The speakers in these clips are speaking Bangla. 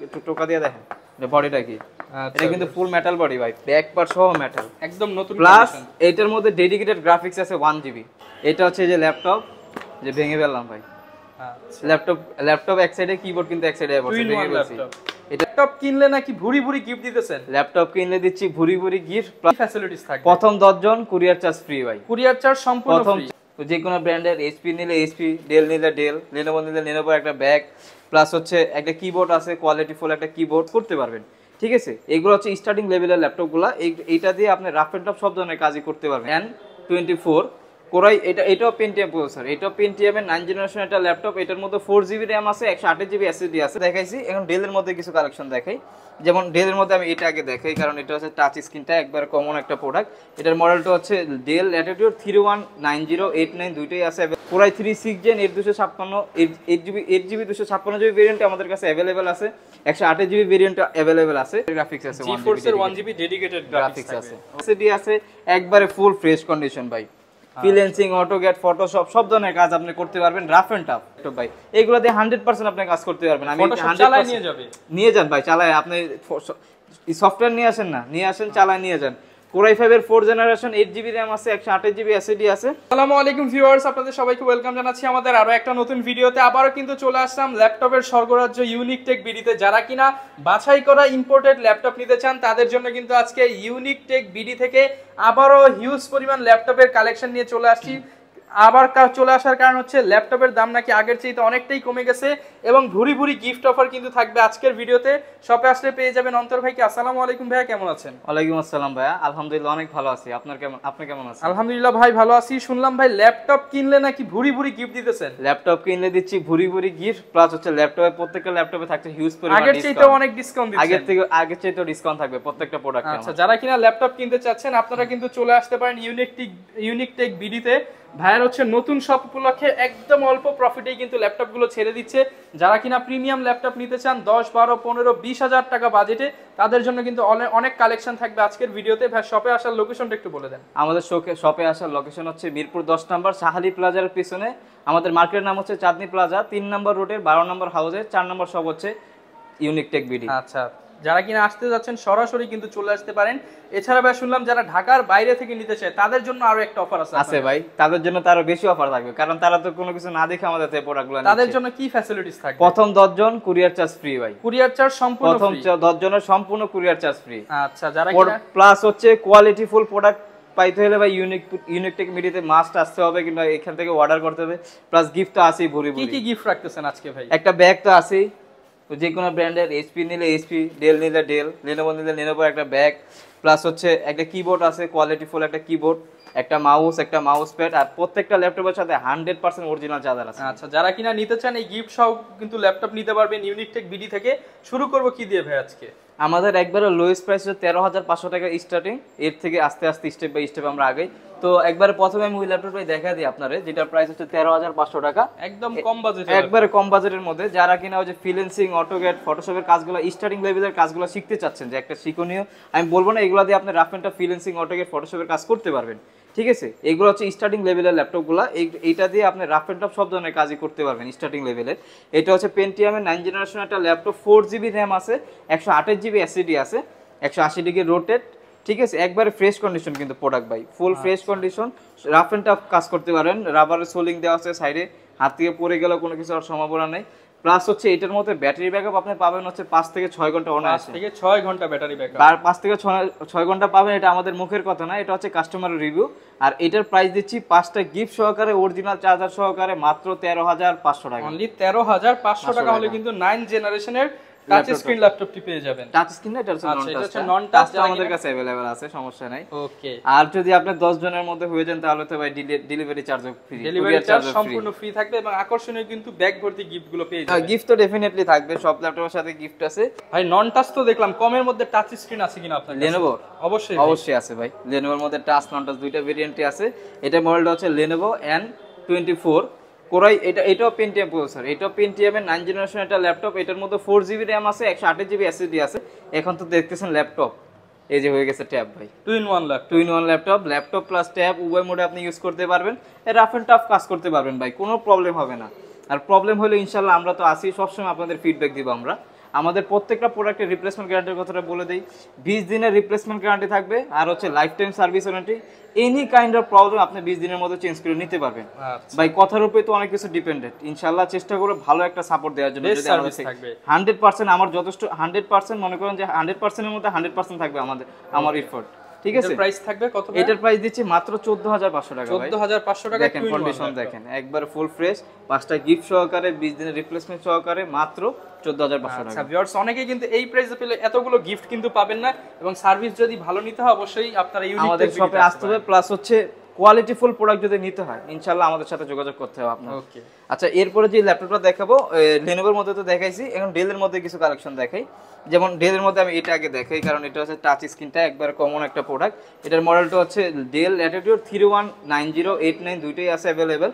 একটু টোকা দিয়ে দেখেন বডিটা কি। এটা কিন্তু ফুল মেটাল বডি ভাই, ব্যাক পার্ট সহ মেটাল, একদম নতুন। প্লাস এটার মধ্যে ডেডিকেটেড গ্রাফিক্স আছে 1 GB। এটা হচ্ছে যে ল্যাপটপ যে ভেঙে ফেললাম ভাই। ল্যাপটপ এক সাইডে, কিবোর্ড কিন্তু এক সাইডে আছে, ভেঙে ফেলছি। এটা ল্যাপটপ কিনলে নাকি ভুরি ভুরি গিফট দিতেছেন? ল্যাপটপ কিনলে দিচ্ছি ভুরি ভুরি গিফট, প্লাস ফ্যাসিলিটিস থাকবে। প্রথম 10 জন কুরিয়ার চার্জ ফ্রি ভাই, কুরিয়ার চার্জ সম্পূর্ণ ফ্রি। তো যে কোনো ব্র্যান্ডের এইচপি নিলে এইচপি, ডেল নিলে ডেল, লেনোভো নিলে লেনোভো একটা ব্যাগ, প্লাস হচ্ছে একটা কিবোর্ড আছে, কোয়ালিটি ফুল একটা কিবোর্ড করতে পারবেন। ঠিক আছে, এগুলো হচ্ছে স্টার্টিং লেভেলের ল্যাপটপগুলো। এইটা দিয়ে আপনি রাফ এন্ড টাফ সব ধরনের কাজই করতে পারবেন। N24 কোরাই, এটাও পেন্টিয়াম প্রসেসর, এটাও পেন্টিয়ামের 9 জেনারেশন একটা ল্যাপটপ। এটার মধ্যে 4 GB র্যাম আছে, 128 GB SSD আছে। দেখাইছি এখন ডেলের মধ্যে কিছু কালেকশন দেখাই। যেমন ডেলের মধ্যে আমি এটা আগে দেখাই, কারণ এটা হচ্ছে টাচ স্ক্রিনটা একবার কমন একটা প্রোডাক্ট। এটার মডেলটা হচ্ছে ডেল ল্যাটিটিউড 319089, দুইটাই আছে। Core i 3 6 gen 8GB 256GB variant আমাদের কাছে অ্যাভেলেবেল আছে, 128GB ভেরিয়েন্ট অ্যাভেলেবেল আছে। গ্রাফিক্স আছে, GeForce এর 1GB ডেডিকেটেড গ্রাফিক্স আছে। SSD আছে, একবারে ফুল ফ্রেশ কন্ডিশন ভাই। ফ্রিল্যান্সিং, অটোক্যাড, ফটোশপ সব ধরনের কাজ আপনি করতে পারবেন রাফ এন্ড টাফ ভাই। এগুলো দিয়ে 100% আপনি কাজ করতে পারবেন। আমি 100% নিয়ে যান ভাই, চালায়। আপনি সফটওয়্যার নিয়ে আসেন না, নিয়ে আসেন, চালায় নিয়ে যান। কোরাই 5 এর 4 জেনারেশন, 8GB র্যাম আছে, 128GB SSD আছে। আসসালামু আলাইকুম ভিউয়ার্স, আপনাদের সবাইকে ওয়েলকাম জানাচ্ছি আমাদের আরো একটা নতুন ভিডিওতে। আবারও কিন্তু চলে আসলাম ল্যাপটপের স্বর্গরাজ্য ইউনিক টেক বিডিতে। যারা কিনা বাছাই করা ইম্পোর্টেড ল্যাপটপ নিতে চান তাদের জন্য কিন্তু আজকে ইউনিক টেক বিডি থেকে আবারও হিউজ পরিমাণ ল্যাপটপের কালেকশন নিয়ে চলে আসছি। আবার চলে আসার কারণ হচ্ছে ল্যাপটপের দাম নাকি আগের চাইতে অনেকটাই কমে গেছে এবং ভুরি ভুরি গিফট অফার কিন্তু থাকবে আজকের ভিডিওতে। শপে আসলে পেয়ে যাবেন অন্তর ভাইকে। আসসালামু আলাইকুম ভাইয়া, কেমন আছেন? ওয়ালাইকুম আসসালাম ভাইয়া, আলহামদুলিল্লাহ অনেক ভালো আছি। আপনি কেমন আছেন? আলহামদুলিল্লাহ ভাই ভালো আছি। শুনলাম ভাই ল্যাপটপ কিনলে নাকি ভুরি ভুরি গিফট দিতেছেন? ল্যাপটপ কিনলে দিচ্ছি ভুরি ভুরি গিফট, প্লাস হচ্ছে ল্যাপটপে প্রত্যেকটা ল্যাপটপে থাকছে হিউজ পরিমাণ আগের চাইতে অনেক ডিসকাউন্ট দিচ্ছেন। আগের চাইতে ডিসকাউন্ট থাকবে প্রত্যেকটা প্রোডাক্টে। আচ্ছা, যারা কিনা ল্যাপটপ কিনতে চাচ্ছেন আপনারা কিন্তু চলে আসতে পারেন ইউনিক টেক বিডিতে। ভাইয়ার হচ্ছে নতুন শপ উপলক্ষে একদম অল্প প্রফিটেই কিন্তু ল্যাপটপগুলো ছেড়ে দিচ্ছে। যারা কিনা প্রিমিয়াম ল্যাপটপ নিতে চান 10, 12, 15, 20,000 টাকা বাজেটে, তাদের জন্য কিন্তু অনেক কালেকশন থাকবে আজকের ভিডিওতে। ভাই শপে আসার লোকেশনটা একটু বলে দেন। আমাদের শপে আসার লোকেশন হচ্ছে মিরপুর 10 নম্বর শাহালি প্লাজার পিছনে। আমাদের মার্কেটের নাম হচ্ছে চাঁদনি প্লাজা, 3 নম্বর রোডের 12 নম্বর হাউসের 4 নম্বর শপ হচ্ছে ইউনিক টেক বিডি। আচ্ছা, যারা কিনা আসতে যাচ্ছেন সরাসরি কিন্তু চলে আসতে পারেন। এছাড়া ভাই শুনলাম যারা ঢাকার বাইরে থেকে নিতে চায় তাদের জন্য আরো একটা অফার আছে ভাই। তাদের জন্য তো আরো বেশি অফার থাকবে, কারণ তারা তো কোনো কিছু না দেখে আমাদের থেকে প্রোডাক্টগুলো নিচ্ছে। তাদের জন্য কি ফ্যাসিলিটিস থাকবে? প্রথম 10 জন কুরিয়ার চার্জ ফ্রি ভাই। কুরিয়ার চার্জ সম্পূর্ণ ফ্রি, প্রথম 10 জনের সম্পূর্ণ কুরিয়ার চার্জ ফ্রি। আচ্ছা, যারা কিনা প্লাস হচ্ছে কোয়ালিটি ফুল প্রোডাক্ট পাইতে হলে ভাই ইউনিক টেক মিডিতে মাস্ট আসতে হবে, কিংবা এখান থেকে অর্ডার করতে হবে। প্লাস গিফট তো আছেই ভরি ভরি। কি গিফট রাখতেছেন আজকে ভাই? একটা ব্যাগ তো আছেই, তো যে কোনো ব্র্যান্ডের এইচপি নিলে এইচপি, ডেল নিলে ডেল, লেনোভো নিলে লেনোভো একটা ব্যাগ, প্লাস হচ্ছে একটা কিবোর্ড আছে, কোয়ালিটি ফুল একটা কিবোর্ড, একটা মাউস প্যাড, আর প্রত্যেকটা ল্যাপটপের সাথে 100% অরিজিনাল চার্জার আছে। আচ্ছা, যারা কিনা নিতে চান এই গিফট সহ কিন্তু ল্যাপটপ নিতে পারবেন ইউনিক টেক বিডি থেকে। শুরু করব কি দিয়ে ভাই আজকে? আমাদের একবারে লোয়েস্ট প্রাইস হচ্ছে 13,500 টাকা স্টার্টিং, এর থেকে আস্তে আস্তে স্টেপ বাই স্টেপ আমরা আগাই। তো একবারে প্রথমে আমি ওই ল্যাপটপটাই দেখা দিই আপনারে, যেটার প্রাইস হচ্ছে 13,500 টাকা, একদম কম বাজেট, একবারে কম বাজেটের মধ্যে। যারা কিনা ওই যে ফ্রিল্যান্সিং, অটোক্যাড, ফটোশপের কাজগুলো, স্টার্টিং লেভেলের কাজগুলো শিখতে চাচ্ছেন, যে একটা শিক্ষণীয়, আমি বলবো না এগুলো দিয়ে আপনি rough and tough freelancing, AutoCAD, ফটোশপের কাজ করতে পারবেন। ঠিক আছে, এগুলো হচ্ছে স্টার্টিং লেভেলের ল্যাপটপগুলো। এইটা দিয়ে আপনি রাফ এন্ড টাফ সব ধরনের কাজই করতে পারবেন স্টার্টিং লেভেলের। এটা হচ্ছে পেন্টিয়ামের 9 জেনারেশন একটা ল্যাপটপ, 4GB র্যাম আছে, 128GB SSD আছে, 180 ডিগ্রি রোটেট। ঠিক আছে, একবারে ফ্রেশ কন্ডিশন কিন্তু প্রোডাক্ট ভাই, full fresh condition, rough and tough কাজ করতে পারেন। রাবারের সোলিং দেওয়া আছে সাইডে, হাত থেকে পড়ে গেলেও কোনো কিছু আর সম্ভাবনা নেই। প্লাস হচ্ছে এটার মধ্যে ব্যাটারি ব্যাকআপ আপনি পাবেন হচ্ছে 5 থেকে 6 ঘন্টা অনায়াসে। 5 থেকে 6 ঘন্টা ব্যাটারি ব্যাকআপ, 5 থেকে 6 ঘন্টা পাবেন। এটা আমাদের মুখের কথা না, এটা হচ্ছে কাস্টমারের রিভিউ। আর এটার প্রাইস দিচ্ছি 5টা গিফট সহকারে, অরিজিনাল চার্জার সহকারে, মাত্র 13,500 টাকা। অনলি 13,500 টাকা হলে কিন্তু 9 জেনারেশনের টাচ স্ক্রিন ল্যাপটপটি পেয়ে যাবেন। টাচ স্ক্রিন না, এটা হচ্ছে নন টাচ, আমাদের কাছে अवेलेबल আছে, সমস্যা নাই। ওকে, আর যদি আপনি 10 জনের মধ্যে হয়ে যান তাহলে তো ভাই ডেলিভারি চার্জও ফ্রি, ডেলিভারি চার্জ সম্পূর্ণ ফ্রি থাকবে এবং আকর্ষণীয় কিন্তু ব্যাগ ভর্তি গিফটগুলো পেয়ে যাবেন। গিফট তো ডেফিনেটলি থাকবে, সব ল্যাপটপের সাথে গিফট আছে ভাই। নন টাচ তো দেখলাম, কমের মধ্যে টাচ স্ক্রিন আছে কিনা আপনার? Lenovo অবশ্যই আছে ভাই। Lenovoর মধ্যে টাচ নন টাচ দুইটা ভেরিয়েন্টই আছে। এটা মডেলটা হচ্ছে Lenovo N24 কোরাই। এটাও পেন্টিয়াম প্রসেসর, এটাও পেন্টিয়ামের 9 জেনারেশন একটা ল্যাপটপ। এটার মধ্যে 4GB র্যাম আছে, 128GB SSD আছে। এখন তো দেখতেছেন ল্যাপটপ এই যে হয়ে গেছে ট্যাব ভাই, 2-in-1 ল্যাপটপ প্লাস ট্যাব, উভয় মোডে আপনি ইউজ করতে পারবেন। রাফ এন্ড টাফ কাজ করতে পারবেন ভাই, কোনো প্রবলেম হবে না। আর প্রবলেম হলে ইনশাআল্লাহ আমরা তো আসি, সবসময় আপনাদের ফিডব্যাক দিব আমরা। আমাদের প্রত্যেকটা প্রোডাক্টের রিপ্লেসমেন্ট গ্যারান্টির কথাটা বলে দিই, 20 দিনের রিপ্লেসমেন্ট গ্যারান্টি থাকবে, আর হচ্ছে life time service warranty. Any kind of problem আপনি 20 দিনের মধ্যে চেঞ্জ করে নিতে পারবেন। ভাই কথার উপরে তো অনেক কিছু ডিপেন্ডেন্ট, ইনশাআল্লাহ চেষ্টা করব ভালো একটা সাপোর্ট দেওয়ার জন্য। যদি আমাদের 100% আমার যথেষ্ট 100% মনে করেন যে 100% এর মধ্যে 100% থাকবে আমার এফোর্ট, ঠিক আছে। প্রাইস থাকবে কত? এটার প্রাইস দিচ্ছি মাত্র 14500 টাকা ভাই। 14500 টাকা। দেখেন কন্ডিশন দেখেন, একবার ফুল ফ্রেশ, 5টা গিফট সহকারে, 20 দিনের রিপ্লেসমেন্ট সহকারে মাত্র 14500 টাকা। আচ্ছা ভিউয়ার্স, অনেকে কিন্তু এই প্রাইসে পেলে এতগুলো গিফট কিন্তু পাবেন না, এবং সার্ভিস যদি ভালো নিতে হয় অবশ্যই আপনারা ইউনিক আমাদের শপে আসতে হবে, প্লাস হচ্ছে কোয়ালিটিফুল প্রোডাক্ট যদি নিতে হয় ইনশাআল্লাহ আমাদের সাথে যোগাযোগ করতে হবে আপনার। ওকে আচ্ছা, এরপরে যে ল্যাপটপটা দেখাবো, লেনোভোর মধ্যে তো দেখাইছি, এখন ডেলের মধ্যে কিছু কালেকশন দেখাই। যেমন ডেলের মধ্যে আমি এটা আগে দেখাই, কারণ এটা হচ্ছে টাচ স্ক্রিনটা একবার কমন একটা প্রোডাক্ট। এটার মডেলটা হচ্ছে ডেল ল্যাটিটিউড 319089, দুইটাই আছে অ্যাভেলেবেল।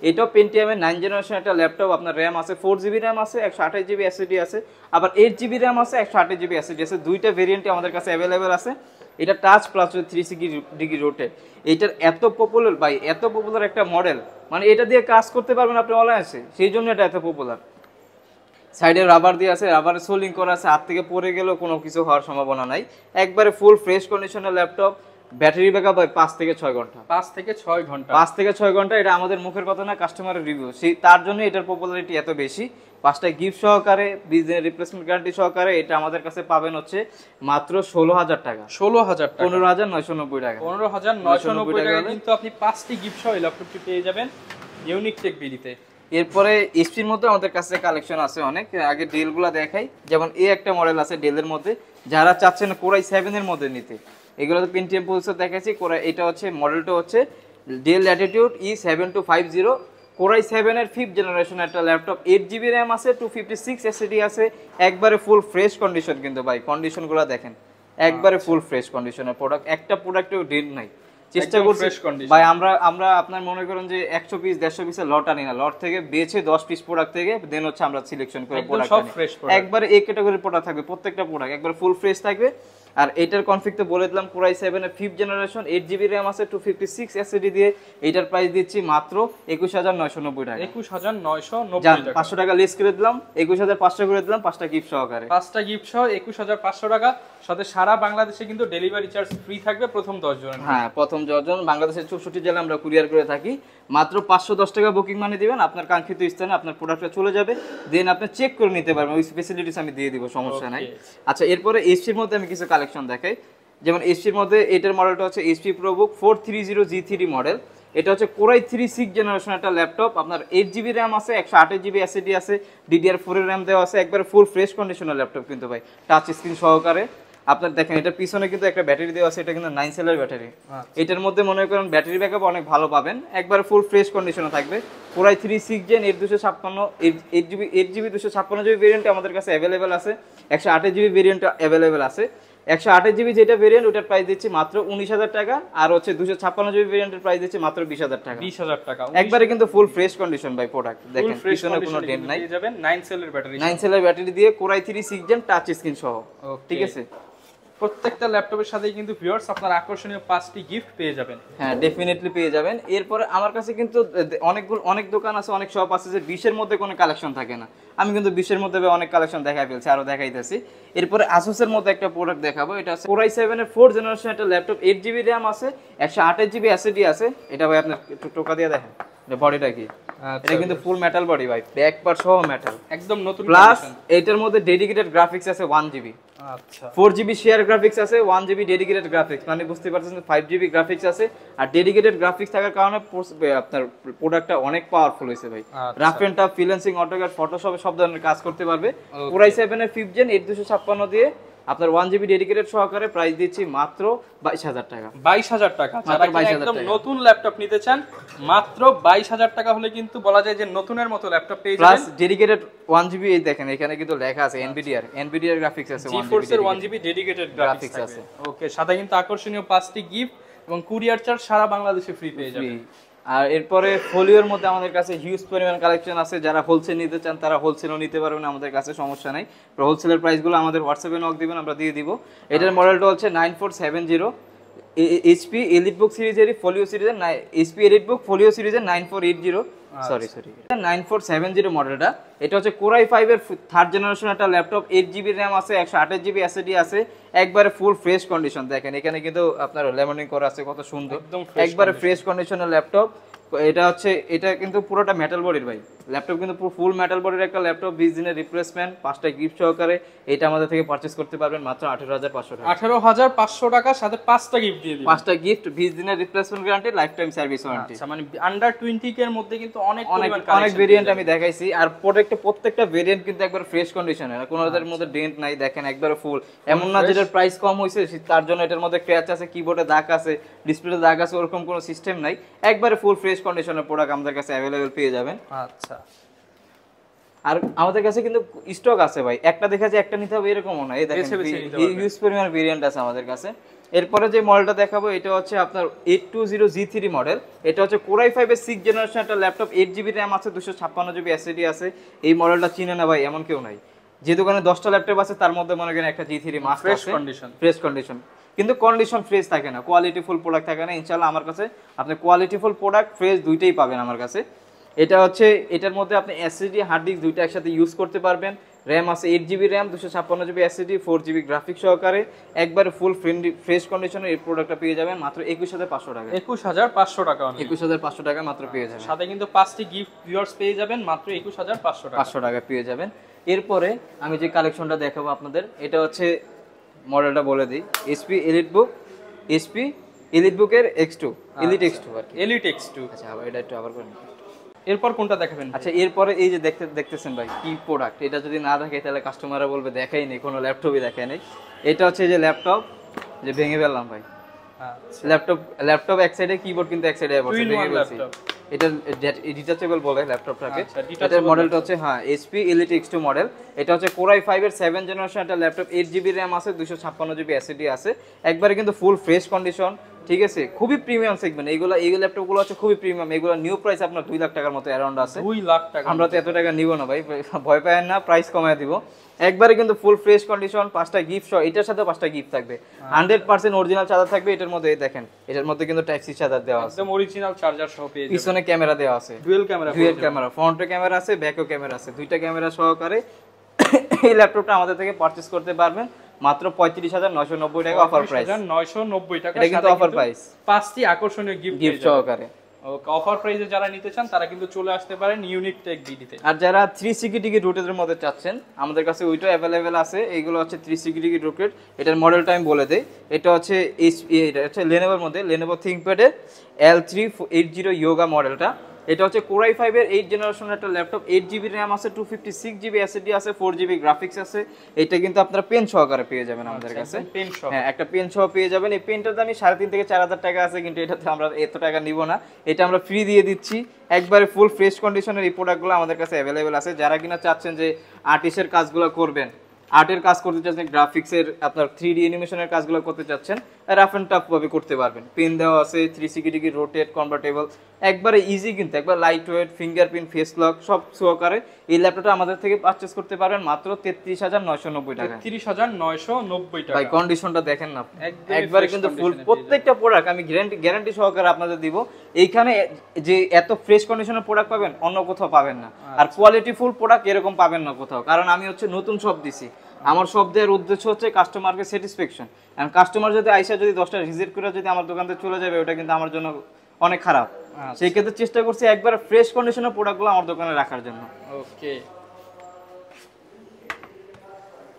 এটাও পেন্টিয়ামের 9 জেনারেশন একটা ল্যাপটপ। আপনার র্যাম আছে 4GB র্যাম আছে, 128GB এসএসডি আছে, আবার 8GB র্যাম আছে, 128GB এসএসডি আছে। দুইটা ভেরিয়েন্টই আমাদের কাছে অ্যাভেলেবেল আছে। এটা টাচ প্লাস 360 রোটেট। এইটার এত পপুলার ভাই, এত পপুলার একটা মডেল, মানে এটা দিয়ে কাজ করতে পারবেন আপনি অনায়াসে, সেই জন্য এটা এত পপুলার। সাইডে রাবার দিয়ে আছে, রাবারে সোলিং করা আছে, হাত থেকে পড়ে গেলেও কোনো কিছু হওয়ার সম্ভাবনা নাই। একবারে ফুল ফ্রেশ কন্ডিশনের ল্যাপটপ। ব্যাটারি ব্যাকআপ হয় 5 থেকে 6 ঘন্টা। 5 থেকে 6 ঘন্টা। 5 থেকে 6 ঘন্টা, এটা আমাদের মুখের কথা না, কাস্টমারের রিভিউ। সেই তার জন্য এটার পপুলারিটি এত বেশি। 5টা গিফট সহকারে, 20 দিনের রিপ্লেসমেন্ট গ্যারান্টি সহকারে এটা আমাদের কাছে পাবেন হচ্ছে মাত্র 16000 টাকা। 16000 টাকা, 15990 টাকা। 15990 টাকা কিন্তু আপনি 5টি গিফট সহ এই ল্যাপটপটি পেয়ে যাবেন ইউনিক টেক বিডিতে। এরপরে এসপির মধ্যে আমাদের কাছে কালেকশন আছে অনেক। আগে ডেলগুলো দেখাই, যেমন এই একটা মডেল আছে ডেলের মধ্যে, যারা চাচ্ছেন কোরাই 7 এর মধ্যে নিতে, এগুলো তো পেন্টিয়াম প্রসেসর দেখাচ্ছি। কোরাই এটা হচ্ছে মডেলটা হচ্ছে ডেল ল্যাটিটিউড E7250, কোরাই 7 এর 5th জেনারেশন একটা ল্যাপটপ। 8GB র্যাম আছে, 256 এসএসডি আছে, একবারে ফুল ফ্রেশ কন্ডিশন। কিন্তু ভাই কন্ডিশনগুলো দেখেন, একবারে ফুল ফ্রেশ কন্ডিশনের প্রোডাক্ট, একটা প্রোডাক্টেও ডেট নাই। চেষ্টা করছি ভাই, আমরা আপনার মনে করেন যে 100 পিস 150 পিসের লট আনি না, লট থেকে বেছে 10 পিস প্রোডাক্ট থেকে দেন হচ্ছে আমরা সিলেকশন করে প্রোডাক্ট আনি। একবারে এই ক্যাটাগরির প্রোডাক্ট থাকবে, প্রত্যেকটা প্রোডাক্ট একবার ফুল ফ্রেশ থাকবে। আর এটার কনফিগ তো বলে দিলাম, কোরাই 7 এর 5th জেনারেশন, 8GB র্যাম আছে, 256 এসএসডি দিয়ে। এটার প্রাইস দিচ্ছি মাত্র 21990 টাকা। 21990 টাকা, 500 টাকা লেস করে দিলাম, 21500 করে দিলাম 5টা গিফট সহকারে। 5টা গিফট সহ 21500 টাকা। সাথে সারা বাংলাদেশে কিন্তু ডেলিভারি চার্জ ফ্রি থাকবে প্রথম 10 জনের। হ্যাঁ, প্রথম 10 জন, বাংলাদেশের 64 জেলা আমরা কুরিয়ার করে থাকি। মাত্র 510 টাকা বুকিং মানি দিবেন, আপনার কাঙ্ক্ষিত স্থানে আপনার প্রোডাক্টটা চলে যাবে, দেন আপনি চেক করে নিতে পারবেন, ওই ফ্যাসিলিটিস আমি দিয়ে দিব, সমস্যা নাই। আচ্ছা, এরপরে এইচপির মধ্যে আমি কিছু কালেকশন দেখাই। যেমন এইচপির মধ্যে এটার মডেলটা হচ্ছে এইচপি প্রোবুক 430G3 মডেল। এটা হচ্ছে কোরাই 36 জেনারেশন একটা ল্যাপটপ। আপনার 8GB র্যাম আছে, 128GB এসএসডি আছে, DDR4 এর র্যাম দেওয়া আছে, একবারে ফুল ফ্রেশ কন্ডিশনের ল্যাপটপ কিন্তু ভাই, টাচ স্ক্রিন সহকারে। আপনার দেখেন এটার পিছনে কিন্তু একটা ব্যাটারি দেওয়া আছে, এটা কিন্তু 9 সেলের ব্যাটারি। এটার মধ্যে মনে করেন ব্যাটারি ব্যাকআপ অনেক ভালো পাবেন, একবার ফুল ফ্রেশ কন্ডিশনে থাকবে। Core i 36 gen 8GB 256GB variant আমাদের কাছে অ্যাভেলেবেল আছে, 128GB ভেরিয়েন্ট অ্যাভেলেবেল আছে। 128GB যেটা ভেরিয়েন্ট ওটার প্রাইস দিচ্ছি মাত্র 19000 টাকা, আর হচ্ছে 256GB ভেরিয়েন্টের প্রাইস দিচ্ছি মাত্র 20000 টাকা। 20000 টাকা, একবারে কিন্তু ফুল ফ্রেশ কন্ডিশন ভাই প্রোডাক্ট। দেখেন পিছনে কোনো ডেন্ট নাই, পেয়ে যাবেন 9 সেলের ব্যাটারি, 9 সেলের ব্যাটারি দিয়ে কোরাই 36 জেন টাচ স্ক্রিন সহ। ঠিক আছে, প্রত্যেকটা ল্যাপটপের সাথেই কিন্তু ভিউয়ার্স আপনার আকর্ষণীয় 5টি গিফট পেয়ে যাবেন। হ্যাঁ, ডেফিনেটলি পেয়ে যাবেন। এরপরে আমার কাছে কিন্তু অনেক দোকান আছে, অনেক শপ আছে যে 20 এর মধ্যে কোনো কালেকশন থাকে না। আমি কিন্তু 20 এর মধ্যে অনেক কালেকশন দেখাই ফেলছি, আরো দেখাইতেছি। এরপরে আসুসের মধ্যে একটা প্রোডাক্ট দেখাবো। এটা আছে কোরাই 7 এর 4th জেনারেশন একটা ল্যাপটপ, 8GB র্যাম আছে, 128GB এসএসডি আছে। এটা ভাই আপনি একটু টোকা দিয়ে দেখেন বডিটা কি। এটা কিন্তু ফুল মেটাল বডি ভাই, ব্যাক পার্ট সহ মেটাল, একদম নতুন। প্লাস এটার মধ্যে ডেডিকেটেড গ্রাফিক্স আছে 1GB। আচ্ছা, 4GB শেয়ার গ্রাফিক্স আছে, 1GB ডেডিকেটেড গ্রাফিক্স, মানে বুঝতে পারছেন 5GB গ্রাফিক্স আছে। আর ডেডিকেটেড গ্রাফিক্স থাকার কারণে আপনার প্রোডাক্টটা অনেক পাওয়ারফুল হয়েছে ভাই। Rough and tough, freelancing, AutoCAD, Photoshop সব ধরনের কাজ করতে পারবে। কোরাই 7 এর 5th জেন 8256 দিয়ে আপনার 1GB ডেডিকেটেড সহকারে প্রাইস দিচ্ছি মাত্র 22000 টাকা। 22000 টাকা, যারা একদম নতুন ল্যাপটপ নিতে চান মাত্র 22000 টাকা হলে কিন্তু বলা যায় যে নতুনের মতো ল্যাপটপ পেয়ে যাবেন। প্লাস ডেডিকেটেড 1GB, এই দেখেন এখানে কিন্তু লেখা আছে NVIDIA গ্রাফিক্স আছে, GeForce এর 1GB ডেডিকেটেড গ্রাফিক্স আছে। ওকে, সাথে কিন্তু আকর্ষণীয় 5টি গিফট এবং কুরিয়ার চার্জ সারা বাংলাদেশে ফ্রি পেয়ে যাবেন। আর এরপরে ফোলিওর মধ্যে আমাদের কাছে হিউজ পরিমাণ কালেকশন আছে। যারা হোলসেল নিতে চান তারা হোলসেলও নিতে পারবেন আমাদের কাছে, সমস্যা নাই। হোলসেলের প্রাইসগুলো আমাদের হোয়াটসঅ্যাপে নক দিবেন, আমরা দিয়ে দিব। এটার মডেলটা হচ্ছে 9470 HP এলিটবুক সিরিজের ফোলিও সিরিজের, HP এলিটবুক ফোলিও সিরিজের 9480। সরি 9470 মডেলটা। এটা হচ্ছে Core i5 এর থার্ড জেনারেশন একটা ল্যাপটপ, 8GB RAM আছে, 128GB SSD আছে, একবারে ফুল ফ্রেশ কন্ডিশন। দেখেন এখানে কিন্তু আপনার লেমনিং করা আছে, কত সুন্দর, একবারে ফ্রেশ কন্ডিশনের ল্যাপটপ। এটা কিন্তু পুরোটা মেটাল বডির ভাই ল্যাপটপ, কিন্তু পুরো ফুল মেটাল বডির একটা ল্যাপটপ, 20 দিনের রিপ্লেসমেন্ট, 5টা গিফট সহকারে এটা আমাদের থেকে পারচেজ করতে পারবেন মাত্র 18500 টাকা। 18500 টাকার সাথে 5টা গিফট দিয়ে দিবেন। 5টা গিফট, 20 দিনের replacement guarantee, life time service warranty. আচ্ছা, মানে আন্ডার 20 এর মধ্যে কিন্তু অনেক ভেরিয়েন্ট আমি দেখাইছি। আর প্রত্যেকটা ভেরিয়েন্ট কিন্তু একবার ফ্রেশ কন্ডিশনে, কোনোটার মধ্যে ডেন্ট নাই, দেখেন একবারে ফুল। এমন না যেটার প্রাইস কম হয়েছে তার জন্য এটার মধ্যে ক্র্যাচ আছে, কিবোর্ডে দাগ আছে, ডিসপ্লেতে দাগ আছে, ওরকম কোনো সিস্টেম নাই। একবারে ফুল ফ্রেশ কন্ডিশনের প্রোডাক্ট আমাদের কাছে অ্যাভেলেবেল পেয়ে যাবেন। আচ্ছা, আর আমাদের কাছে কিন্তু স্টক আছে ভাই, একটা দেখা যায় একটা নিতে হবে এরকমও না, এই দেখেন হিউজ পরিমাণ ভেরিয়েন্ট আছে আমাদের কাছে। এরপরে যে মডেলটা দেখাবো এটা হচ্ছে আপনার 820G3 মডেল। এটা হচ্ছে Core i5 এর 6th জেনারেশন একটা ল্যাপটপ, 8GB RAM আছে, 256GB SSD আছে। এই মডেলটা চিনে না ভাই এমন কেউ নাই। যে দোকানে 10টা ল্যাপটপ আছে তার মধ্যে মনে করেন একটা G3 মাস্ট আছে, ফ্রেশ কন্ডিশন। কিন্তু কন্ডিশন ফ্রেশ থাকে না, কোয়ালিটি ফুল প্রোডাক্ট থাকে না। ইনশাআল্লাহ আমার কাছে আপনি কোয়ালিটি ফুল প্রোডাক্ট, ফ্রেশ দুইটাই পাবেন আমার কাছে। এটা হচ্ছে এটার মধ্যে আপনি এসএসডি হার্ড ডিস্ক দুইটা একসাথে ইউজ করতে পারবেন। র্যাম আছে 8GB RAM, 256GB SSD, 4GB graphics সহকারে, একবারে ফুল ফ্রেশ কন্ডিশনে এই প্রোডাক্টটা পেয়ে যাবেন মাত্র 21500 টাকা। 21500 টাকা, 21500 টাকা মাত্র পেয়ে যাবেন। সাথে কিন্তু 5টি গিফট ভিউয়ার্স পেয়ে যাবেন মাত্র 21500 টাকা। 500 টাকা পেয়ে যাবেন। এরপরে আমি যে কালেকশনটা দেখাবো আপনাদের, এটা হচ্ছে মডেলটা বলে দিই, HP EliteBook এর X2, Elite X2 আর কি, Elite X2। আচ্ছা এটা একটু আবার করেন। এরপর কোনটা দেখাবেন? আচ্ছা, এরপরে এই যে দেখতেছেন ভাই কি প্রোডাক্ট, এটা যদি না দেখে তাহলে কাস্টমাররা বলবে দেখাই নেই, কোনো ল্যাপটপই দেখাই নেই। এটা হচ্ছে যে ল্যাপটপ যে ভেঙে ফেললাম ভাই। আচ্ছা, ল্যাপটপ এক সাইডে, কিবোর্ড কিন্তু এক সাইডে বসে ভেঙে ফেলছি। এটা ডিটাচেবল বলে ল্যাপটপটাকে। এটার মডেলটা হচ্ছে HP Elite X2 মডেল। এটা হচ্ছে Core i5 এর 7th জেনারেশন একটা ল্যাপটপ, 8GB RAM আছে, 256GB SSD আছে, একবারে কিন্তু ফুল ফ্রেশ কন্ডিশন। ঠিক আছে, খুবই প্রিমিয়াম সেগমেন্ট এইগুলো। এই ল্যাপটপগুলো হচ্ছে খুবই প্রিমিয়াম। এগুলো নিউ প্রাইস আপনার 2 লাখ টাকার মতো অ্যারাউন্ড আছে। 2 লাখ টাকা? আমরা তো এত টাকা নিব না ভাই, ভয় পায়েন না, প্রাইস কমায় দিব। একবারে কিন্তু ফুল ফ্রেশ কন্ডিশন, 5টা গিফট সহ, এটার সাথে 5টা গিফট থাকবে, 100% অরিজিনাল চার্জার থাকবে এটার মধ্যে। দেখেন এটার মধ্যে কিন্তু টাইপ সি চার্জার দেওয়া আছে, একদম অরিজিনাল চার্জার সহ পেয়ে যাবেন। পিছনে ক্যামেরা দেওয়া আছে, ডুয়াল ক্যামেরা, ফ্রন্টে ক্যামেরা আছে, ব্যাকও ক্যামেরা আছে, দুইটা ক্যামেরা সহকারে এই ল্যাপটপটা আমাদের থেকে পারচেজ করতে পারবেন মাত্র 35990 টাকা অফার প্রাইস। 990 টাকা, এটা কিন্তু অফার প্রাইস, 5টি আকর্ষণীয় গিফট সহকারে। ওকে, অফার প্রাইসে যারা নিতে চান তারা কিন্তু চলে আসতে পারেন ইউনিক টেক বিডিতে। আর যারা 360 ডিগ্রি রোটেটের মধ্যে চাচ্ছেন আমাদের কাছে ওইটাও অ্যাভেলেবেল আছে। এইগুলো হচ্ছে 360 ডিগ্রি রোটেট। এটার মডেলটা আমি বলে দেই, এটা হচ্ছে এটা হচ্ছে লেনোভোর মধ্যে, লেনোভো থিংকপ্যাড এর L380 ইয়োগা মডেলটা। এটা হচ্ছে Core i5 এর 8th জেনারেশনের একটা ল্যাপটপ, 8GB RAM আছে, 256GB SSD আছে, 4GB গ্রাফিক্স আছে। এটা কিন্তু আপনারা পেন সহকারে পেয়ে যাবেন আমাদের কাছে। হ্যাঁ, একটা পেন সহ পেয়ে যাবেন। এই পেনটার দামই 3.5 থেকে 4000 টাকা আছে, কিন্তু এটাতে আমরা এত টাকা নিব না, এটা আমরা ফ্রি দিয়ে দিচ্ছি। একবারে ফুল ফ্রেশ কন্ডিশনের এই প্রোডাক্টগুলো আমাদের কাছে অ্যাভেলেবেল আছে। যারা কিনা চাচ্ছেন যে আর্টিস্টের কাজগুলো করবেন, আর্টের কাজ করতে চাচ্ছেন, গ্রাফিক্সের আপনার 3D অ্যানিমেশনের কাজগুলো করতে চাচ্ছেন, রাফ এন্ড টাফ ভাবে করতে পারবেন। পেন দেওয়া আছে, 360 ডিগ্রি রোটেট, কনভার্টেবল, একবারে ইজি, কিন্তু একবার light weight, fingerprint, face lock সব সহকারে এই ল্যাপটপটা আমাদের থেকে পারচেজ করতে পারবেন মাত্র 33990 টাকা। 33990 টাকা। ভাই কন্ডিশনটা দেখেন না, একবারে কিন্তু ফুল। প্রত্যেকটা প্রোডাক্ট আমি গ্যারান্টি সহকারে আপনাদের দিব। এইখানে যে এত ফ্রেশ কন্ডিশনের প্রোডাক্ট পাবেন অন্য কোথাও পাবেন না, আর কোয়ালিটি ফুল প্রোডাক্ট এরকম পাবেন না কোথাও। কারণ আমি হচ্ছে নতুন শপ দিছি, আমার শপ দেওয়ার উদ্দেশ্য হচ্ছে কাস্টমারকে স্যাটিসফ্যাকশন। এন্ড কাস্টমার যদি আইসা যদি 10টা রিজেক্ট করে যদি আমার দোকান থেকে চলে যাবে, ওটা কিন্তু আমার জন্য অনেক খারাপ। সেই ক্ষেত্রে চেষ্টা করছি একবার ফ্রেশ কন্ডিশনের প্রোডাক্টগুলো আমার দোকানে রাখার জন্য। ওকে,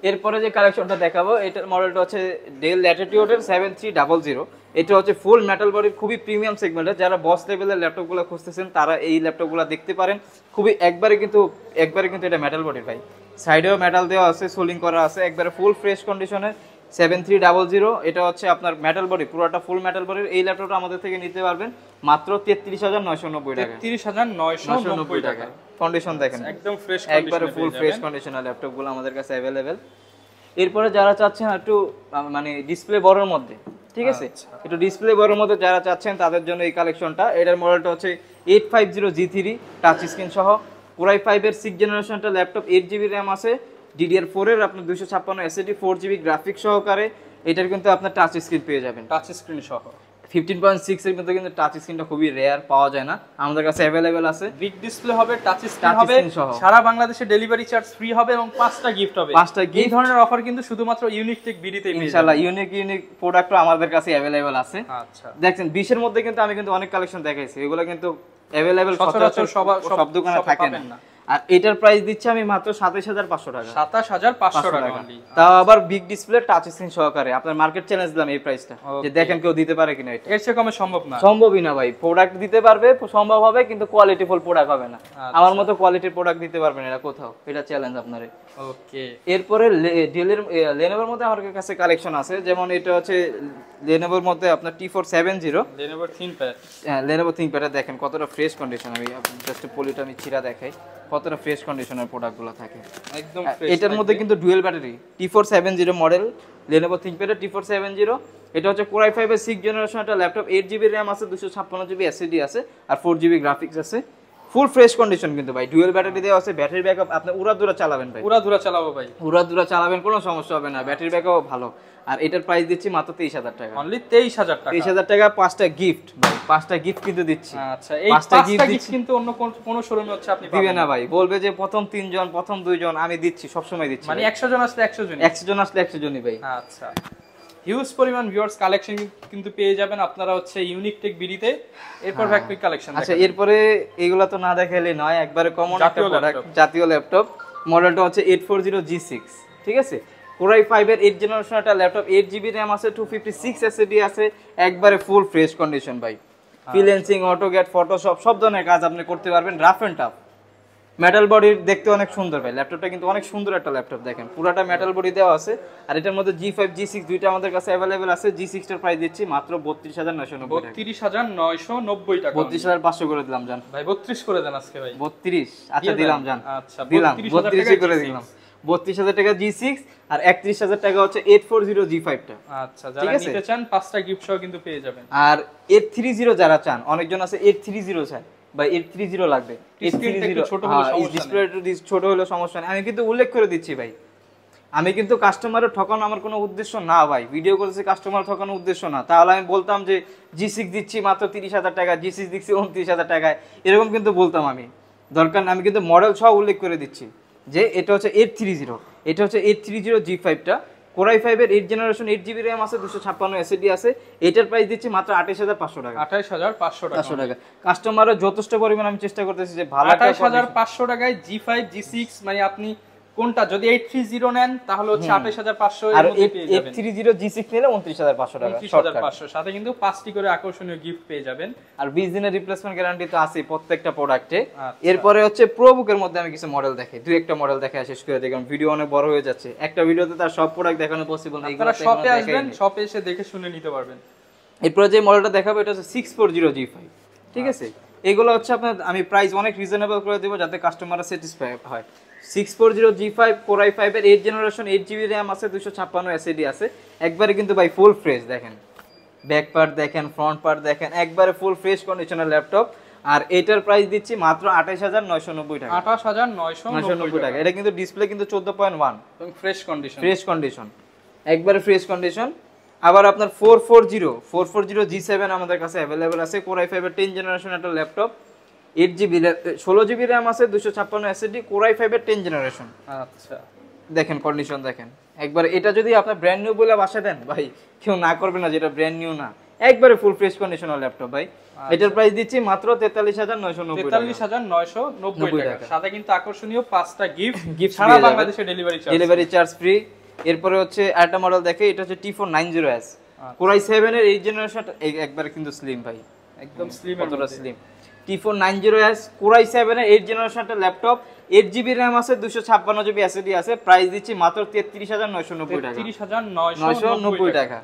এরপরে যে কালেকশনটা দেখাবো, এটার মডেলটা হচ্ছে ডেল ল্যাটিটিউডের 7300। এটা হচ্ছে ফুল মেটাল বডির, খুবই প্রিমিয়াম সেগমেন্টের। যারা বস লেভেলের ল্যাপটপগুলো খুঁজতেছেন তারা এই ল্যাপটপগুলো দেখতে পারেন। খুবই একবারে কিন্তু এটা মেটাল বডির ভাই, সাইডেও মেটাল দেওয়া আছে, সোলিং করা আছে, একবারে ফুল ফ্রেশ কন্ডিশনের 7300। এটা হচ্ছে আপনার মেটাল বডি, পুরোটা ফুল মেটাল বডির। এই ল্যাপটপটা আমাদের থেকে নিতে পারবেন মাত্র 33990 টাকা। 33990 টাকা। কন্ডিশন দেখেন একদম ফ্রেশ, একবারে ফুল ফ্রেশ কন্ডিশনের ল্যাপটপগুলো আমাদের কাছে অ্যাভেলেবেল। এরপরে যারা চাচ্ছেন একটু মানে ডিসপ্লে বড়র মধ্যে, ঠিক আছে, একটু ডিসপ্লে বড়র মধ্যে যারা চাচ্ছেন তাদের জন্য এই কালেকশনটা। এটার মডেলটা হচ্ছে 850G3 টাচ স্ক্রিন সহ, Core i5 এর 6th জেনারেশনটা ল্যাপটপ, 8GB RAM আছে, DDR4 এর আপনার 256 SSD, 4GB গ্রাফিক্স সহকারে। এটার কিন্তু আপনার টাচ স্ক্রিন পেয়ে যাবেন, টাচ স্ক্রিন সহ 15.6 এর মধ্যে কিন্তু টাচ স্ক্রিনটা খুবই রেয়ার, পাওয়া যায় না, আমাদের কাছে অ্যাভেলেবেল আছে। বিগ ডিসপ্লে হবে, টাচ স্ক্রিন Touch হবে, screen সহ। সারা বাংলাদেশে ডেলিভারি চার্জ ফ্রি হবে এবং 5টা গিফট হবে। 5টা এই গিফট ধরনের অফার কিন্তু শুধুমাত্র ইউনিক টেক বিডিতেই পেয়ে ইনশাআল্লাহ। যাবেন। ইউনিক প্রোডাক্টও আমাদের কাছে অ্যাভেলেবেল আছে। আচ্ছা, দেখেন 20 এর মধ্যে কিন্তু আমি কিন্তু অনেক কালেকশন দেখাইছি, এগুলো কিন্তু অ্যাভেলেবেল সচরাচর সব দোকানে সব থাকে পাবেন না। না। আর এটার প্রাইস দিচ্ছি আমি মাত্র 27500 টাকা। 27500 টাকা টাকা। only। তাও আবার বিগ ডিসপ্লে টাচ স্ক্রিন সহকারে। আপনার মার্কেট চ্যালেঞ্জ দিলাম এই প্রাইসটা, যে Okay. দেখেন কেউ দিতে পারে কিনা। এটা এর চেয়ে কমে সম্ভব না। সম্ভবই না ভাই, প্রোডাক্ট দিতে পারবে সম্ভব হবে, কিন্তু কোয়ালিটিফুল প্রোডাক্ট হবে না। আচ্ছা। আমার মতো কোয়ালিটির প্রোডাক্ট দিতে পারবেন এটা কোথাও, এটা চ্যালেঞ্জ আপনারে। ওকে, এরপরে ডেলের লেনোভোর মধ্যে আমার কাছে কালেকশন আছে, যেমন এটা হচ্ছে লেনোভোর মধ্যে আপনার T470 Lenovo ThinkPad। লেনোভো থিংকপ্যাডটা দেখেন কতটা ফ্রেশ কন্ডিশন। আমি জাস্ট পলিটা আমি ছিঁড়া দেখাই কতটা ফ্রেশ কন্ডিশনের প্রোডাক্টগুলো থাকে। একদম এটার মধ্যে কিন্তু dual battery, T470 model Lenovo ThinkPad T470। এটা হচ্ছে Core i5 এর 6th জেনারেশন একটা ল্যাপটপ, 8GB RAM আছে, 256GB SSD আছে, আর 4GB গ্রাফিক্স আছে। ফুল ফ্রেশ কন্ডিশন কিন্তু ভাই, ডুয়েল ব্যাটারি দেওয়া আছে, ব্যাটারি ব্যাকআপ আপনি উড়াদুরা চালাবেন ভাই, পুরা চালাবো ভাই। উড়াদুরা চালাবেন, কোনো সমস্যা হবে না, ব্যাটারি ব্যাকআপ ভালো। আর এটার প্রাইস দিচ্ছি মাত্র 23000 টাকা। অনলি 23000 টাকা। 23000 টাকা, 5টা গিফট ভাই, 5টা গিফট কিন্তু দিচ্ছি। আচ্ছা, এই 5টা গিফট কিন্তু অন্য কোন শোরুমে হচ্ছে আপনি দিবে না ভাই, বলবে যে প্রথম 3 জন, প্রথম 2 জন, আমি দিচ্ছি, সব সময় দিচ্ছি। মানে 100 জন আসলে 100 জন। 100 জন আসলে 100 জনই ভাই। আচ্ছা, হিউজ পরিমাণ ভিউয়ার্স কালেকশন কিন্তু পেয়ে যাবেন আপনারা হচ্ছে ইউনিক টেক বিডিতে। এরপর ফ্যাক্টরি কালেকশন। আচ্ছা, এরপরে এগুলা তো না দেখাইলে নয়, একবারে কমন একটা জাতীয় প্রোডাক্ট, ল্যাপটপ। জাতীয় ল্যাপটপ। মডেলটা হচ্ছে 840G6, ঠিক আছে। Core i5 এর 8th জেনারেশন একটা ল্যাপটপ, 8GB RAM আছে, 256 SSD আছে, একবারে ফুল ফ্রেশ কন্ডিশন ভাই। ফ্রিল্যান্সিং, অটোক্যাড, ফটোশপ সব ধরনের কাজ আপনি করতে পারবেন, রাফ এন্ড টাফ। মেটাল বডির দেখতে অনেক সুন্দর ভাই, ল্যাপটপটা কিন্তু অনেক সুন্দর একটা ল্যাপটপ, দেখেন পুরাটা মেটাল বডি দেওয়া আছে। আর এটার মধ্যে G5 G6 দুইটা আমাদের কাছে অ্যাভেলেবেল আছে। G6 এর প্রাইস দিচ্ছি মাত্র 32990 টাকা। 32990 টাকা। 32500 করে দিলাম জান ভাই 32 করে দেন আজকে ভাই। 32, আচ্ছা দিয়ে দিলাম দেন। জান, আচ্ছা, দিলাম 32,000 32 করে G6 দিলাম। 32000 টাকা G6 আর 31000 টাকা হচ্ছে 840G5 টা। আচ্ছা, যারা নিতে চান 5টা গিফট সহ কিন্তু পেয়ে যাবেন। আর 830 যারা চান, অনেকজন আছে 830 চায় ভাই, 830 লাগবে। স্ক্রিনটা একটু ছোট হলে সমস্যা নেই। ডিসপ্লে একটু ছোট হলে সমস্যা নেই, আমি কিন্তু উল্লেখ করে দিচ্ছি ভাই। আমি কিন্তু কাস্টমারের ঠকানো আমার কোনো উদ্দেশ্য না ভাই, ভিডিও করেছি কাস্টমার ঠকানোর উদ্দেশ্য না। তাহলে আমি বলতাম যে G6 দিচ্ছি মাত্র 30000 টাকা, G6 দিচ্ছি 29000 টাকায়, এরকম কিন্তু বলতাম আমি। দরকার না, আমি কিন্তু মডেল সহ উল্লেখ করে দিচ্ছি যে এটা হচ্ছে 830, এটা হচ্ছে 830G5 টা। Core i5 এর 8th জেনারেশন, 8GB RAM আছে, 256 SSD আছে। এটার প্রাইস দিচ্ছি মাত্র 28500 টাকা। 28500 টাকা। 500 টাকা। কাস্টমারের যথেষ্ট পরিমাণ আমি চেষ্টা করতেছি যে ভালো একটা 28500 টাকায় G5 G6, মানে আপনি কোনটা যদি 830 নেন তাহলে হচ্ছে 28500 আর এর মধ্যে পেয়ে যাবেন। 830G6 নিলে 29500 টাকা। 29500 সাথে কিন্তু 5টি করে আকর্ষণীয় গিফট পেয়ে যাবেন। আর 20 দিনের রিপ্লেসমেন্ট গ্যারান্টি তো আছে প্রত্যেকটা প্রোডাক্টে। আচ্ছা। এরপরে হচ্ছে প্রোবুকের মধ্যে আমি কিছু মডেল দেখাই, দুই একটা মডেল দেখাই শেষ করে দিই, কারণ ভিডিও অনেক বড় হয়ে যাচ্ছে। একটা ভিডিওতে তার সব প্রোডাক্ট দেখানো পসিবল না, আপনারা শপে আসবেন, শপে এসে দেখে শুনে নিতে পারবেন। এরপরে যে মডেলটা দেখাবো এটা হচ্ছে 640G5, ঠিক আছে। এগুলো হচ্ছে আপনার আমি প্রাইস অনেক রিজনেবল করে দেবো যাতে কাস্টমাররা স্যাটিসফাই হয়। 640G5 Core i5 এর 8th জেনারেশন, 8GB RAM আছে, 256 SSD আছে, একবারে কিন্তু ভাই ফুল ফ্রেশ। দেখেন ব্যাক পার্ট দেখেন, ফ্রন্ট পার্ট দেখেন, একবারে ফুল ফ্রেশ কন্ডিশনের ল্যাপটপ। আর এটার প্রাইস দিচ্ছি মাত্র 28990 টাকা। 28990 টাকা। এটা কিন্তু ডিসপ্লে কিন্তু 14.1 এবং ফ্রেশ কন্ডিশন, ফ্রেশ কন্ডিশন, একবারে ফ্রেশ কন্ডিশন। আবার আপনার 440G7 আমাদের কাছে অ্যাভেলেবেল আছে। Core i5 এর 10th জেনারেশন একটা ল্যাপটপ, 8GB 16GB RAM আছে, 256 SSD, Core i5 এর 10th জেনারেশন। আচ্ছা, দেখেন কন্ডিশন দেখেন একবার। এটা যদি আপনি ব্র্যান্ড নিউ বলে বাসা দেন ভাই, কেউ না করবে না যেটা ব্র্যান্ড নিউ না, একবারে ফুল ফ্রেশ কন্ডিশনের ল্যাপটপ ভাই। এটার প্রাইস দিচ্ছি মাত্র 43990 টাকা। 43990 টাকা। সাথে কিন্তু আকর্ষণীয় 5টা গিফট সারা বাংলাদেশে ডেলিভারি চার্জ ফ্রি। এরপরে হচ্ছে আরেকটা মডেল দেখে, এটা হচ্ছে T490S, Core i7 এর 8th জেনারেশন, একবারে কিন্তু স্লিম ভাই, একদম স্লিম, কতটা স্লিম। T490S Core i7 এর 8th জেনারেশন একটা ল্যাপটপ, 8GB RAM আছে, 256GB SSD আছে, প্রাইস দিচ্ছি মাত্র 33990 টাকা। 33990 টাকা।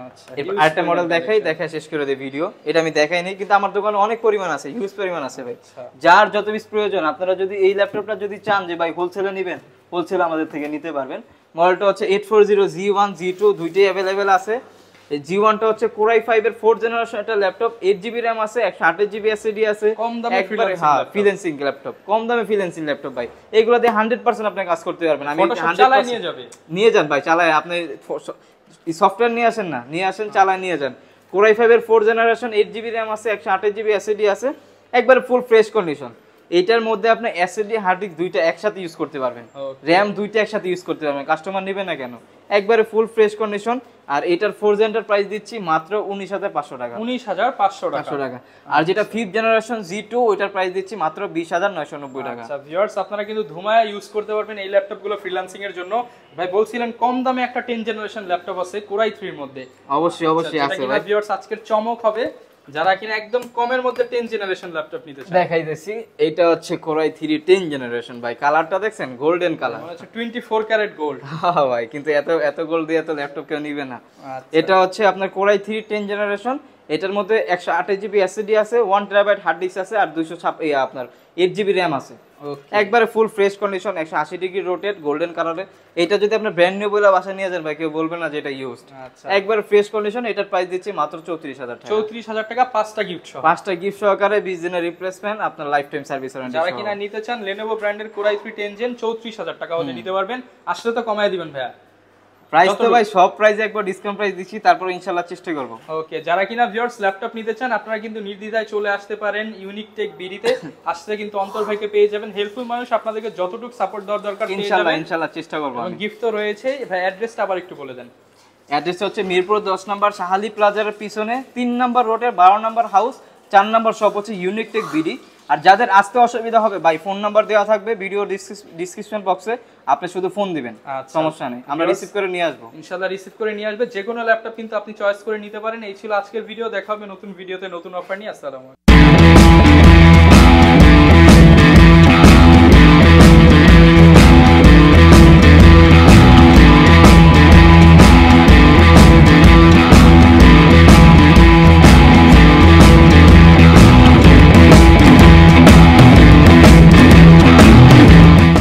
আচ্ছা, আরেকটা মডেল দেখাই শেষ করে দেই ভিডিও। এটা আমি দেখাইনি, কিন্তু আমার দোকানে অনেক পরিমাণ আছে, হিউজ পরিমাণ আছে ভাই। যার যত পিস প্রয়োজন, আপনারা যদি এই ল্যাপটপটা যদি চান যে ভাই হোলসেলে নেবেন, হোলসেলে আমাদের থেকে নিতে পারবেন। মডেলটা হচ্ছে 840G1 G2 দুইটাই অ্যাভেলেবেল আছে। এই G1 টা হচ্ছে Core i5 এর 4th জেনারেশন একটা ল্যাপটপ, 8GB RAM আছে, 128GB SSD আছে, কম দামে ফ্রিল্যান্সিং ল্যাপটপ, কম দামে ফ্রিল্যান্সিং ল্যাপটপ ভাই। এগুলো দিয়ে 100% আপনি কাজ করতে পারবেন। আমি 100% নিয়ে যান ভাই, চালায় আপনি সফটওয়্যার নিয়ে আসেন না, নিয়ে আসেন চালায় নিয়ে যান। Core i5 এর 4 জেনারেশন 8GB RAM আছে 128GB SSD আছে একবারে ফুল ফ্রেশ কন্ডিশন। এইটার মধ্যে আপনি SSD হার্ড ডিস্ক দুইটা একসাথে ইউজ করতে পারবেন, RAM দুইটা একসাথে ইউজ করতে পারবেন, কাস্টমার নেবে না কেন, একবারে ফুল ফ্রেশ কন্ডিশন। আর এটার 4 জেনারেশন প্রাইস দিচ্ছি মাত্র 19500 টাকা, 19500 টাকা। আর যেটা 5th জেনারেশন G2 ওইটার প্রাইস দিচ্ছি মাত্র 20990 টাকা। আচ্ছা ভিউয়ার্স, আপনারা কিন্তু ধুমায়া ইউজ করতে পারবেন এই ল্যাপটপগুলো ফ্রিল্যান্সিং এর জন্য। ভাই বলছিলেন কম দামে একটা 10 জেনারেশন ল্যাপটপ আছে Core i3 এর মধ্যে। অবশ্যই আছে ভাই। ভিউয়ার্স আজকের চমক হবে যারা কিনা একদম কমের মধ্যে 10 জেনারেশন ল্যাপটপ নিতে চান। দেখাইতেছি, এটা হচ্ছে Core i3 10 জেনারেশন ভাই। কালারটা দেখছেন গোল্ডেন কালার, মানে হচ্ছে 24 ক্যারেট গোল্ড। হ্যাঁ ভাই, কিন্তু এত গোল্ড দিয়ে তো ল্যাপটপ কেউ নিবে না। এটা হচ্ছে আপনার Core i3 10 জেনারেশন। এটার মধ্যে 128GB SSD আছে, 1TB হার্ড ডিস্ক আছে আর 256 আপনার 8GB RAM আছে। একবারে ফুল fresh condition, 180 degree rotate, golden কালারে। এটা যদি আপনি ব্র্যান্ড নিউ বলে বাসা নিয়ে যান ভাই, কেউ বলবে না যে এটা ইউজড। একবারে ফ্রেশ কন্ডিশন। এটার প্রাইস দিচ্ছি মাত্র 34000 টাকা। 34000 টাকা, 5টা গিফট সহ। 5টা গিফট সহকারে 20 দিনের রিপ্লেসমেন্ট, আপনার লাইফ টাইম সার্ভিস ওয়ারেন্টি। যারা কিনা নিতে চান Lenovo ব্র্যান্ডের Core i3 10 Gen 34000 টাকা হলে নিতে পারবেন। আসলে তো কমায় দিবেন ভাইয়া প্রাইস তো ভাই, সব প্রাইসে একবার ডিসকাউন্ট প্রাইস দিচ্ছি, তারপর ইনশাআল্লাহ চেষ্টা করব। ওকে, যারা কিনা ভিউয়ার্স ল্যাপটপ নিতে চান আপনারা কিন্তু নির্দ্বিধায় চলে আসতে পারেন ইউনিক টেক বিডিতে। আসলে কিন্তু অন্তর ভাইকে পেয়ে যাবেন, হেল্পফুল মানুষ, আপনাদেরকে যতটুকু সাপোর্ট দেওয়ার দরকার পেয়ে যাবেন ইনশাআল্লাহ চেষ্টা করব। এবং গিফট তো রয়েছে। ভাই অ্যাড্রেসটা আবার একটু বলে দেন। অ্যাড্রেস হচ্ছে মিরপুর 10 নম্বর শাহালি প্লাজার পিছনে 3 নম্বর রোডের 12 নম্বর হাউস, 4 নম্বর শপ হচ্ছে ইউনিক টেক বিডি। আর যাদের আসতে অসুবিধা হবে ভাই, ফোন নাম্বার দেওয়া থাকবে ভিডিও ডিসক্রিপশন বক্সে, আপনি শুধু ফোন দিবেন, সমস্যা নেই, আমরা রিসিভ করে নিয়ে আসবো। ইনশাআল্লাহ রিসিভ করে নিয়ে আসবে। যে কোনো ল্যাপটপ কিন্তু আপনি চয়েস করে নিতে পারেন। এই ছিল আজকের ভিডিও, দেখা হবে নতুন ভিডিওতে নতুন অফার নিয়ে। আসসালামু আলাইকুম।